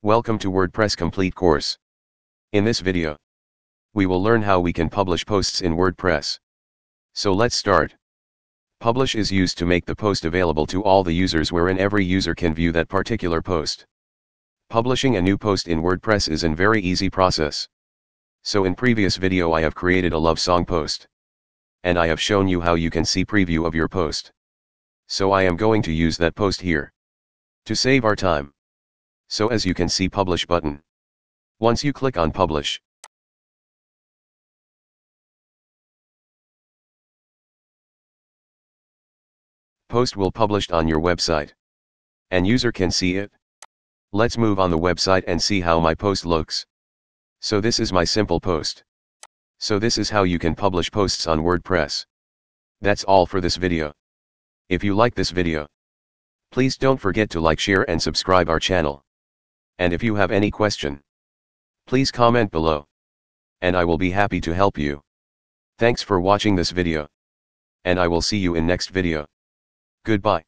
Welcome to WordPress Complete course. In this video, we will learn how we can publish posts in WordPress. So let's start. Publish is used to make the post available to all the users wherein every user can view that particular post. Publishing a new post in WordPress is a very easy process. So in previous video I have created a love song post. And I have shown you how you can see preview of your post. So I am going to use that post here. To save our time. So as you can see publish button. Once you click on publish. Post will published on your website. And user can see it. Let's move on the website and see how my post looks. So this is my simple post. So this is how you can publish posts on WordPress. That's all for this video. If you like this video, please don't forget to like, share and subscribe our channel. And if you have any question, please comment below. And I will be happy to help you. Thanks for watching this video. And I will see you in next video. Goodbye.